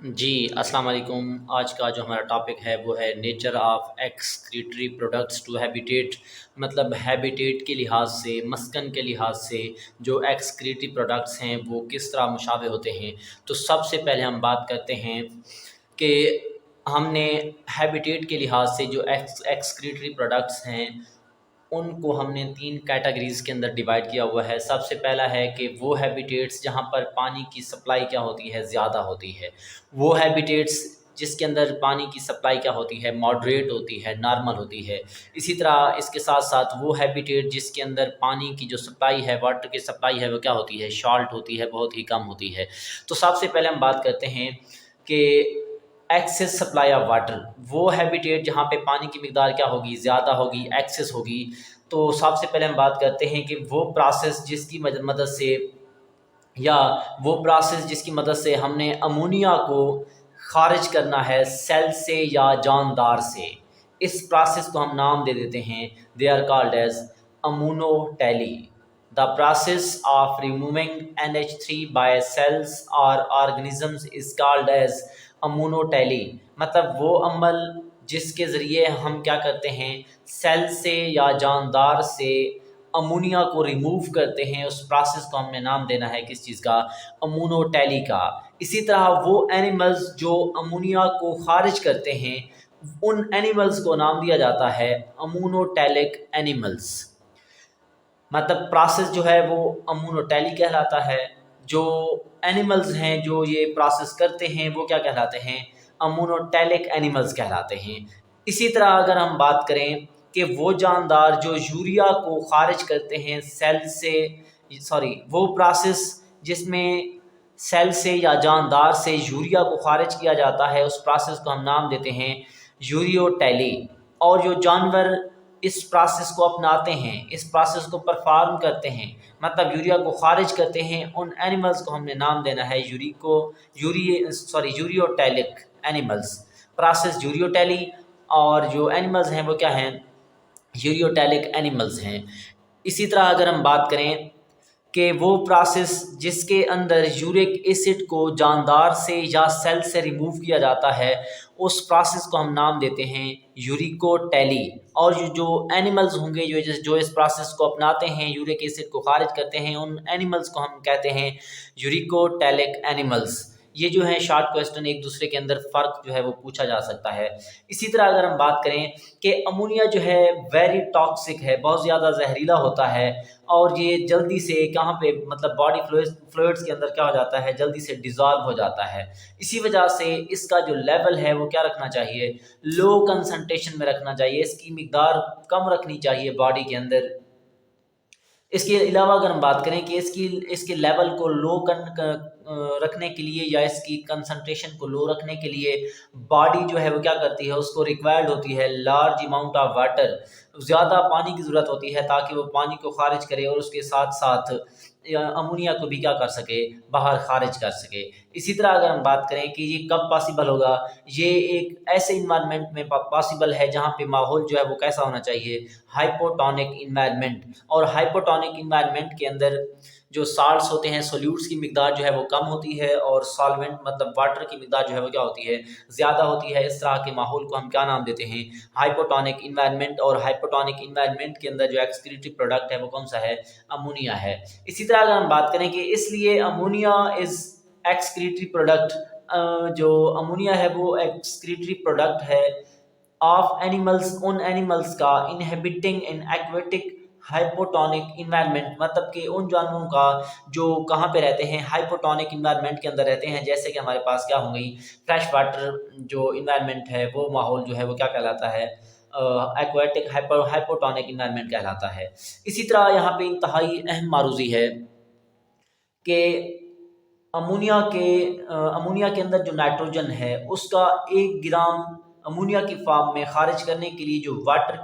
جی अस्सलाम वालेकुम। आज का जो हमारा टॉपिक है वो है nature of excretory products to habitat. मतलब हैबिटेट के लिहाज से, मस्कन के लिहाज से जो एक्सक्रीटरी प्रोडक्ट्स हैं वो किस तरह मुशाबे होते हैं। तो सबसे पहले हम बात करते हैं कि हमने हैबिटेट के लिहाज से जो एक्सक्रीटरी प्रोडक्ट्स हैं उनको हमने 3 कैटेगरीज़ के अंदर डिवाइड किया हुआ है। सबसे पहला है कि वो हैबिटेट्स जहाँ पर पानी की सप्लाई क्या होती है, ज़्यादा होती है। वो हैबिटेट्स जिसके अंदर पानी की सप्लाई क्या होती है, मॉडरेट होती है, नॉर्मल होती है। इसी तरह इसके साथ साथ वो हैबिटेट जिसके अंदर पानी की जो सप्लाई है, वाटर की सप्लाई है, वो क्या होती है, शॉर्ट होती है, बहुत ही कम होती है। तो सबसे पहले हम बात करते हैं कि एक्सेस सप्लाई ऑफ वाटर, वो हैबिटेट जहाँ पे पानी की मिकदार क्या होगी, ज़्यादा होगी, एक्सेस होगी। तो सबसे पहले हम बात करते हैं कि वो प्रोसेस जिसकी मदद से या वो प्रोसेस जिसकी मदद से हमने अमोनिया को खारिज करना है सेल से या जानदार से। इस प्रोसेस को हम नाम दे देते हैं, they are called as ammonotely. The process of removing NH3 by cells और organisms is called as ammonotely. मतलब वो अमल जिसके ज़रिए हम क्या करते हैं, सेल से या जानदार से अमोनिया को रिमूव करते हैं, उस प्रोसेस को हमने नाम देना है किस चीज़ का, अमोनोटैली का। इसी तरह वो एनिमल्स जो अमोनिया को खारिज करते हैं उन एनिमल्स को नाम दिया जाता है अमोनोटैलिक एनिमल्स। मतलब प्रोसेस जो है वो अमोनोटैली कहलाता है। जो एनिमल्स हैं जो ये प्रोसेस करते हैं वो क्या कहलाते हैं, अमोनोटैलिक एनिमल्स कहलाते हैं। इसी तरह अगर हम बात करें कि वो जानदार जो यूरिया को खारिज करते हैं सेल से, वो प्रोसेस जिसमें सेल से या जानदार से यूरिया को खारिज किया जाता है, उस प्रोसेस को हम नाम देते हैं यूरियोटैली। और जो जानवर इस प्रोसेस को अपनाते हैं, इस प्रोसेस को परफॉर्म करते हैं, मतलब यूरिया को खारिज करते हैं, उन एनिमल्स को हमने नाम देना है यूरियोटैलिक एनिमल्स। प्रोसेस यूरियोटैली और जो एनिमल्स हैं वो क्या हैं, यूरियोटैलिक एनिमल्स हैं। इसी तरह अगर हम बात करें कि वो प्रोसेस जिसके अंदर यूरिक एसिड को जानदार से या सेल से रिमूव किया जाता है, उस प्रोसेस को हम नाम देते हैं यूरिकोटैली। और जो एनिमल्स होंगे जो इस प्रोसेस को अपनाते हैं, यूरिक एसिड को खारिज करते हैं, उन एनिमल्स को हम कहते हैं यूरिकोटैलिक एनिमल्स। ये जो है शॉर्ट क्वेश्चन एक दूसरे के अंदर फ़र्क जो है वो पूछा जा सकता है। इसी तरह अगर हम बात करें कि अमोनिया जो है वेरी टॉक्सिक है, बहुत ज़्यादा जहरीला होता है और ये जल्दी से कहाँ पे, मतलब बॉडी फ्लूइड्स के अंदर क्या हो जाता है, जल्दी से डिज़ोल्व हो जाता है। इसी वजह से इसका जो लेवल है वो क्या रखना चाहिए, लो कंसंट्रेशन में रखना चाहिए, इसकी मिकदार कम रखनी चाहिए बॉडी के अंदर। इसके अलावा अगर हम बात करें कि इसके लेवल को रखने के लिए या इसकी कंसंट्रेशन को लो रखने के लिए बॉडी जो है वो क्या करती है, उसको रिक्वायर्ड होती है लार्ज अमाउंट ऑफ वाटर, ज़्यादा पानी की ज़रूरत होती है ताकि वो पानी को खारिज करे और उसके साथ साथ अमोनिया को भी क्या कर सके, बाहर खारिज कर सके। इसी तरह अगर हम बात करें कि ये कब पॉसिबल होगा, ये एक ऐसे इन्वायरमेंट में पॉसिबल है जहाँ पे माहौल जो है वो कैसा होना चाहिए, हाइपोटोनिक इन्वायरमेंट। और हाइपोटोनिक इन्वायरमेंट के अंदर जो साल्ट्स होते हैं, सोल्यूट्स की मिकदार जो है वो कम होती है और सॉल्वेंट मतलब वाटर की मिकदार जो है वो क्या होती है, ज़्यादा होती है। इस तरह के माहौल को हम क्या नाम देते हैं, हाइपोटोनिक इन्वायरमेंट। और हाइपोटोनिक इन्वायरमेंट के अंदर जो एक्सक्रीटरी प्रोडक्ट है वो कौन सा है, अमोनिया है। इसी तरह अगर हम बात करें कि इसलिए अमोनिया इज़ एक्सक्रीटरी प्रोडक्ट, जो अमोनिया है वो एक्सक्रीटरी प्रोडक्ट है ऑफ एनिमल्स, उन एनिमल्स का inhabiting in aquatic hypotonic environment, मतलब कि उन जानवरों का जो कहाँ पे रहते हैं, हाइपोटोनिक इन्वायरमेंट के अंदर रहते हैं। जैसे कि हमारे पास क्या हो गई, फ्रेश वाटर जो इन्वायरमेंट है वो माहौल जो है वो क्या कहलाता है, एक्वेटिक हाइपोटोनिक इन्वायरमेंट कहलाता है। इसी तरह यहाँ पे इंतहाई अहम मारूजी है कि अमोनिया के अंदर जो नाइट्रोजन है उसका 1 ग्राम अमोनिया की फॉर्म में खारिज करने के लिए जो वाटर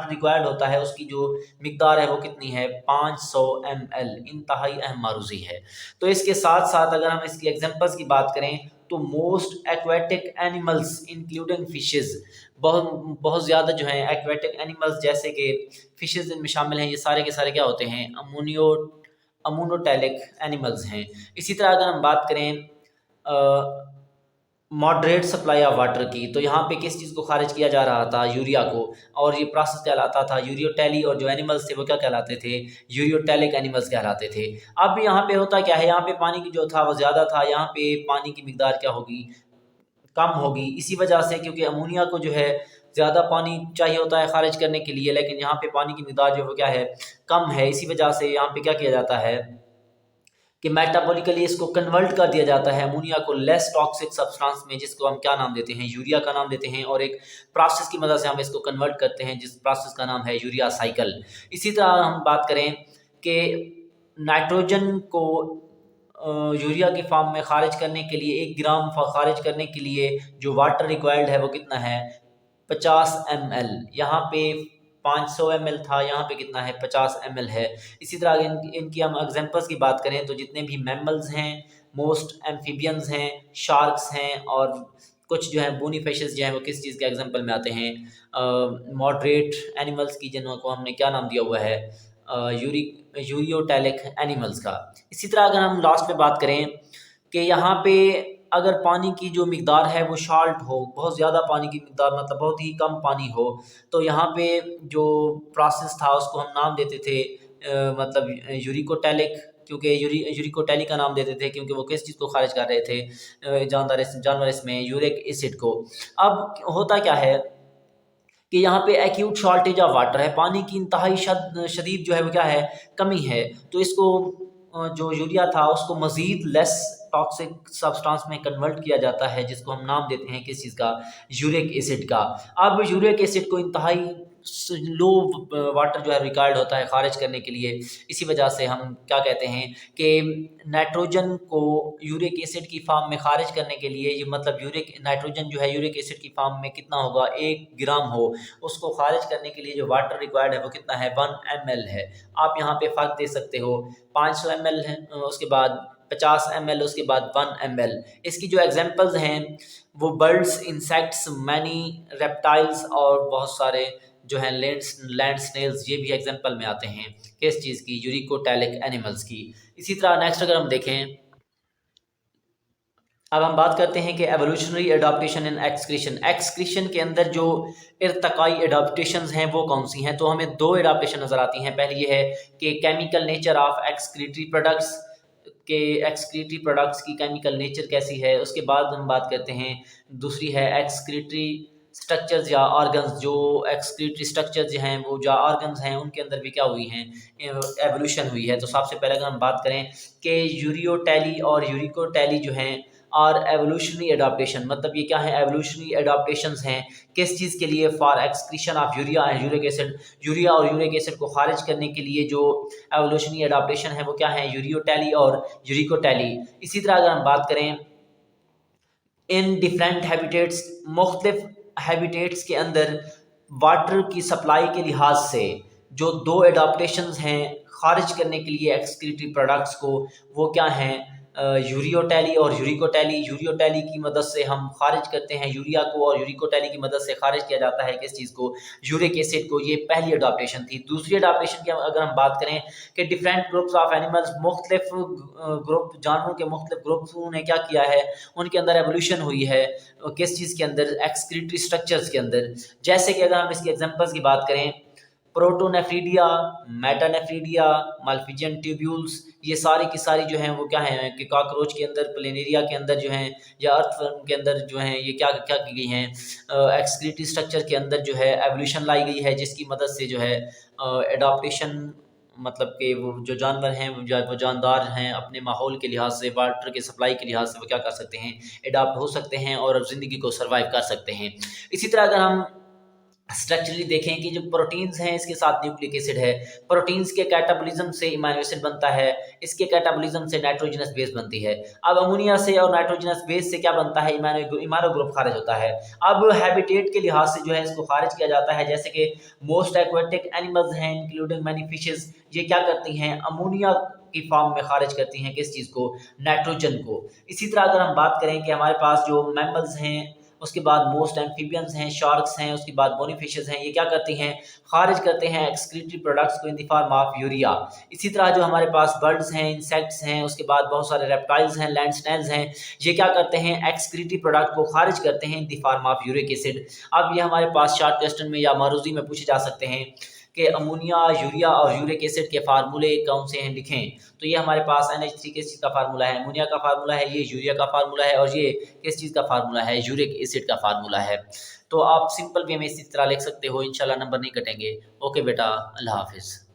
रिक्वायर्ड होता है, उसकी जो मिकदार है वो कितनी है, 500 ml। इंतहाई अहम मारूजी है। तो इसके साथ साथ अगर हम इसकी एग्जांपल्स की बात करें तो most aquatic animals including fishes, बहुत ज़्यादा जो हैं एक्वेटिक एनिमल्स जैसे कि फिशेस इनमें शामिल हैं, ये सारे के सारे क्या होते हैं, अमोनोटैलिक एनिमल्स हैं। इसी तरह अगर हम बात करें मॉडरेट सप्लाई ऑफ वाटर की, तो यहाँ पे किस चीज़ को खारिज किया जा रहा था, यूरिया को, और ये प्रोसेस कहलाता था यूरियोटेली, और जो एनिमल्स थे वो क्या कहलाते थे, यूरियोटेलिक एनिमल्स कहलाते थे। अब यहाँ पे होता क्या है, यहाँ पे पानी की जो था वो ज़्यादा था, यहाँ पे पानी की मिकदार क्या होगी, कम होगी, इसी वजह से, क्योंकि अमोनिया को जो है ज़्यादा पानी चाहिए होता है खारिज करने के लिए, लेकिन यहाँ पे पानी की मिकदार जो है वो क्या है, कम है। इसी वजह से यहाँ पे क्या किया जाता है कि मेटाबॉलिकली इसको कन्वर्ट कर दिया जाता है अमोनिया को लेस टॉक्सिक सब्सटेंस में, जिसको हम क्या नाम देते हैं, यूरिया का नाम देते हैं, और एक प्रोसेस की मदद से हम इसको कन्वर्ट करते हैं, जिस प्रोसेस का नाम है यूरिया साइकिल। इसी तरह हम बात करें कि नाइट्रोजन को यूरिया के फॉर्म में खारिज करने के लिए, 1 ग्राम खारिज करने के लिए जो वाटर रिक्वायर्ड है वो कितना है, 50 ml। यहाँ पे 500 ml था, यहाँ पे कितना है, 50 ml है। इसी तरह इनकी हम एग्जांपल्स की बात करें तो जितने भी मैमल्स हैं, मोस्ट एम्फीबियंस हैं, शार्क्स हैं, और कुछ जो है बोनी फिशेस जो हैं वो किस चीज़ के एग्जांपल में आते हैं, मॉडरेट एनिमल्स की, जिनको हमने क्या नाम दिया हुआ है, यूरियोटेलिक एनिमल्स का। इसी तरह अगर हम लास्ट में बात करें कि यहाँ पे अगर पानी की जो मिकदार है वो शाल्ट हो, बहुत ज़्यादा पानी की मिकदार, मतलब बहुत ही कम पानी हो, तो यहाँ पे जो प्रोसेस था उसको हम नाम देते थे मतलब यूरिकोटेलिक, क्योंकि यूरिकोटेलिक का नाम देते थे क्योंकि वो किस चीज़ को खारिज कर रहे थे, जानवर इसमें यूरिक एसिड को। अब होता क्या है कि यहाँ पे एक्यूट शॉर्टेज ऑफ वाटर है, पानी की इंतहाई शदीद जो है वो क्या है, कमी है, तो इसको जो यूरिया था उसको मज़ीद लेस टॉक्सिक सब्सटेंस में कन्वर्ट किया जाता है, जिसको हम नाम देते हैं किस चीज़ का, यूरिक एसिड का। अब यूरिक एसिड को इंतहाई लो वाटर जो है रिक्वायर्ड होता है खारिज करने के लिए, इसी वजह से हम क्या कहते हैं कि नाइट्रोजन को यूरिक एसिड की फॉर्म में खारिज करने के लिए, ये मतलब नाइट्रोजन जो है यूरिक एसिड की फॉर्म में कितना होगा, 1 ग्राम हो, उसको खारिज करने के लिए जो वाटर रिक्वायर्ड है वो कितना है, 1 ml है। आप यहाँ पे फ़र्क दे सकते हो, 500 ml है, उसके बाद 50 ml, उसके बाद 1 ml। इसकी जो एग्जांपल्स हैं वो बर्ड्स, इंसेक्ट्स, मैनी रेप्टाइल्स, और बहुत सारे जो हैं लैंड स्नेल्स, ये भी एग्जांपल में आते हैं किस चीज़ की, यूरिकोटेलिक एनिमल्स की। इसी तरह नेक्स्ट अगर हम देखें, अब हम बात करते हैं कि एवोल्यूशनरी एडाप्टेशन इन एक्सक्रीशन, एक्सक्रीशन के अंदर जो इर्तकाई एडाप्टेशंस हैं वो कौन सी हैं, तो हमें 2 एडाप्टेशन नज़र आती हैं। पहली ये है कि chemical nature of excretory products, के एक्सक्रीटरी प्रोडक्ट्स की केमिकल नेचर कैसी है। उसके बाद हम बात करते हैं, दूसरी है एक्सक्रीटरी स्ट्रक्चर्स या ऑर्गन्स, जो एक्सक्रीटरी स्ट्रक्चर्स हैं वो जो ऑर्गन्स हैं उनके अंदर भी क्या हुई हैं, एवोल्यूशन हुई है। तो सबसे पहले अगर हम बात करें कि यूरियोटेली और यूरिकोटेली जो हैं, और एवोल्यूशनरी एडाप्टेशन, मतलब ये क्या है, एवोल्यूशनरी एडाप्टेशंस हैं किस चीज़ के लिए, for excretion of urea and uric acid, urea और यूरिक एसिड को खारिज करने के लिए जो एवोल्यूशनरी एडाप्टेशन है वो क्या है, यूरियोटेली और यूरिकोटेली। इसी तरह अगर हम बात करें इन डिफरेंट हैबिटेट्स, मुख्तलिफ हैबिटेट्स के अंदर वाटर की सप्लाई के लिहाज से जो 2 एडाप्टेशंस हैं खारिज करने के लिए एक्सक्रीटरी प्रोडक्ट्स को, वो क्या हैं, यूरियोटेली और यूरिकोटेली। यूरियोटेली की मदद से हम खारिज करते हैं यूरिया को, और यूरिकोटेली की मदद से खारिज किया जाता है किस चीज़ को, यूरिक एसिड को। ये पहली अडाप्टेशन थी। दूसरी अडाप्टेशन की अगर हम बात करें कि डिफरेंट ग्रुप्स ऑफ एनिमल्स, मुख्तलिफ ग्रुप जानवरों के मुख्तलिफ ग्रुप्स ने क्या किया है, उनके अंदर एवोल्यूशन हुई है किस चीज़ के अंदर, एक्सक्रीटरी स्ट्रक्चर्स के अंदर। जैसे कि अगर हम इसके एग्जांपल्स की बात करें, प्रोटोनेफ्रीडिया, मेटानेफ्रीडिया, माल्फिजियन ट्यूब्यूल्स, ये सारी की सारी जो हैं वो क्या हैं कि कॉकरोच के अंदर, प्लेनेरिया के अंदर जो हैं, या अर्थवर्म के अंदर जो हैं, ये क्या क्या की गई हैं, एक्सक्रीटरी स्ट्रक्चर के अंदर जो है एवोल्यूशन लाई गई है, जिसकी मदद से जो है एडाप्टेशन, मतलब कि वो जो जानवर हैं, वो जानदार हैं, अपने माहौल के लिहाज से, वाटर के सप्लाई के लिहाज से वो क्या कर सकते हैं, एडाप्ट हो सकते हैं और ज़िंदगी को सर्वाइव कर सकते हैं। इसी तरह अगर हम स्ट्रक्चरली देखें कि जो प्रोटीन्स हैं इसके साथ न्यूक्लिक एसिड है, प्रोटीन्स के कैटाबॉलिज्म से इमाइनो एसिड बनता है, इसके कैटाबॉलिज्म से नाइट्रोजनस बेस बनती है। अब अमोनिया से और नाइट्रोजनस बेस से क्या बनता है, इमाइनो ग्रुप खारिज होता है। अब हैबिटेट के लिहाज से जो है इसको खारिज किया जाता है, जैसे कि मोस्ट एक्वेटिक एनिमल्स हैं इंक्लूडिंग मैनी फिशेस, ये क्या करती हैं, अमोनिया की फॉर्म में खारिज करती हैं किस चीज़ को, नाइट्रोजन को। इसी तरह अगर हम बात करें कि हमारे पास जो मैमल्स हैं اس کے بعد موسٹ ایمفیبینز ہیں، شارکس ہیں، اس کے بعد بونی فشز ہیں، یہ کیا کرتے ہیں؟ خارج کرتے ہیں ایکسکریٹری پروڈکٹس کو ان دی فارم آف یوریا۔ اسی طرح جو ہمارے پاس برڈز ہیں، انسیکٹس ہیں، اس کے بعد بہت سارے ریپٹائلز ہیں، لینڈ سنیلز ہیں، یہ کیا کرتے ہیں؟ ایکسکریٹری پروڈکٹ کو خارج کرتے ہیں ان دی فارم آف یورک ایسڈ۔ اب یہ ہمارے پاس شارٹ کوسچن میں یا معروضی میں پوچھے جا سکتے ہیں کہ امونیا، یوریا اور یورک ایسڈ کے فارمولے کون سے ہیں، لکھیں۔ تو یہ ہمارے پاس NH3 کس چیز کا فارمولہ ہے؟ امونیا کا فارمولہ ہے، یہ یوریا کا فارمولہ ہے، اور یہ کس چیز کا فارمولہ ہے؟ یورک ایسڈ کا فارمولہ ہے۔ تو آپ سمپل وے میں اسی طرح لکھ سکتے ہو، انشاءاللہ نمبر نہیں کٹیں گے۔ اوکے بیٹا، اللہ حافظ۔